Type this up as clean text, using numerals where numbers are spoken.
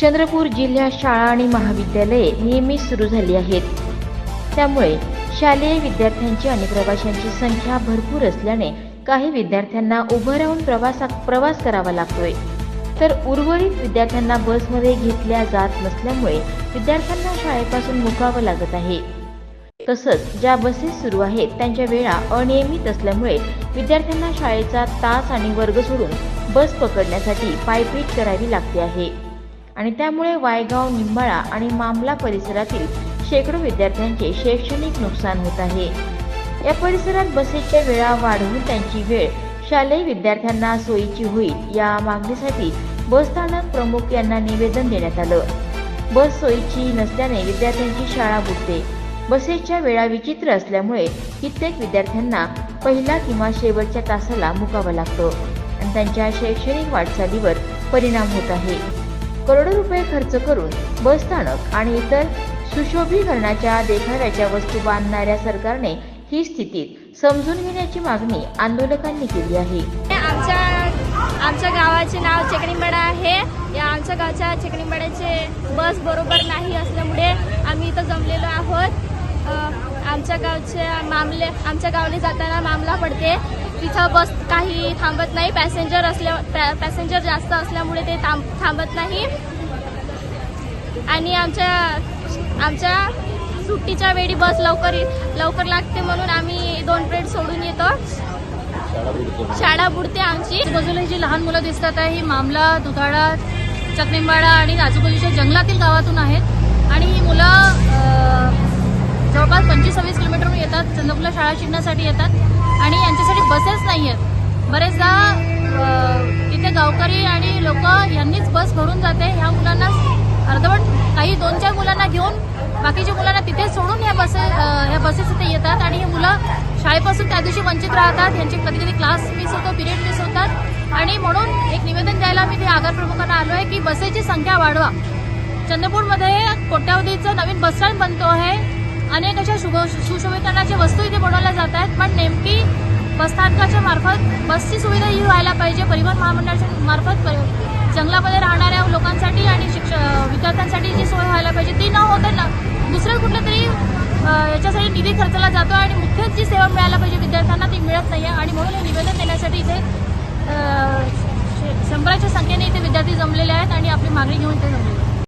चंद्रपूर जिल्ह्यात शाळा आणि महाविद्यालये नियमित सुरू झाली आहेत। त्यामुळे शालेय विद्यार्थ्यांची आणि प्रवाशांची संख्या भरपूर असल्याने काही विद्यार्थ्यांना उभं राहून प्रवास करावा लागतोय, तर उर्वरित विद्यार्थ्यांना बसमध्ये घेतल्या जात नसल्यामुळे विद्यार्थ्यांना शाळेपासून मुकावं लागत आहे। तसंच ज्या बसेस सुरू आहेत त्यांच्या वेळा अनियमित असल्यामुळे विद्यार्थ्यांना शाळेचा तास आणि वर्ग सोडून बस पकडण्यासाठी पायपीट करावी लागते आहे आणि त्यामुळे वायगाव, निंबाळा आणि मामला परिसरातील शेकडो विद्यार्थ्यांचे शैक्षणिक नुकसान होत आहे। या परिसरात बसेसच्या वेळा वाढवून त्यांची वेळ शालेय विद्यार्थ्यांना सोयीची होईल या मागणीसाठी बसस्थानक प्रमुख यांना निवेदन देण्यात आलं। बस सोयीची नसल्याने विद्यार्थ्यांची शाळा बुडते। बसेसच्या वेळा विचित्र असल्यामुळे कित्येक विद्यार्थ्यांना पहिला किंवा शेवटच्या तासाला मुकावं लागतं आणि त्यांच्या शैक्षणिक वाटचालीवर परिणाम होत आहे। करोडो रुपये खर्च करून बसस्थानक आणि इतर सुशोभीकरणाच्या देखाव्याच्या वस्तू बांधणाऱ्या सरकारने ही स्थिती समजून घेण्याची मागणी आंदोलकांनी केली आहे। आमच्या गावाचे नाव चिकणींबाडा आहे। या आमच्या गावच्या चिकणींबाड्याचे बस बरोबर नाही असल्यामुळे आम्ही इथं जमलेलो आहोत। आमच्या गावाला जाताना मामला पडते, तिथं बस काही थांबत नाही। पॅसेंजर जास्त असल्यामुळे ते थांबत नाही आणि आमच्या सुट्टीच्या वेळी बस लवकर लागते म्हणून आम्ही 2 पिरियड सोडून येतो। शाळा बुडते आमची। बाजूला जी लहान मुलं दिसतात आहे ही मामला, दुधाळा, चिकणींबाडा आणि आजूबाजूच्या जंगलातील गावातून आहेत आणि ही मुलं जवळपास 25-26 किलोमीटरहून येतात, चंद्रपूरला शाळा शिकण्यासाठी येतात आणि यांच्यासाठी बसेस नाही आहेत। बरेचदा तिथे गावकरी आणि लोक यांनीच बस भरून जाते। ह्या मुलांना अर्धवट काही 2-4 मुलांना घेऊन बाकीच्या मुलांना तिथे सोडून ह्या बसेस इथे येतात आणि हे मुलं शाळेपासून त्या दिवशी वंचित राहतात। यांचे कधी क्लास मिस होतो, पिरियड मिस होतात आणि म्हणून एक निवेदन द्यायला मी ते आगार प्रमुखांना आलो आहे की बसेसची संख्या वाढवा। चंद्रपूरमध्ये कोट्यावधीचं नवीन बसस्टँड बनतो आहे, अनेक अशा सुशोभीकरणाच्या वस्तू इथे बनवल्या जात आहेत, पण नेमकी बसस्थानकाच्या मार्फत बसची सुविधा ही व्हायला पाहिजे। परिवहन महामंडळाच्या मार्फत जंगलामध्ये राहणाऱ्या लोकांसाठी आणि विद्यार्थ्यांसाठी जी सोय व्हायला पाहिजे ती न होता दुसऱ्या कुठल्या तरी याच्यासाठी निधी खर्चला जातो आणि मुख्य जी सेवा मिळायला पाहिजे विद्यार्थ्यांना ती मिळत नाही आणि म्हणून हे निवेदन देण्यासाठी इथे 100च्या संख्येने इथे विद्यार्थी जमलेले आहेत आणि आपली मागणी घेऊन इथे जमलेले आहेत।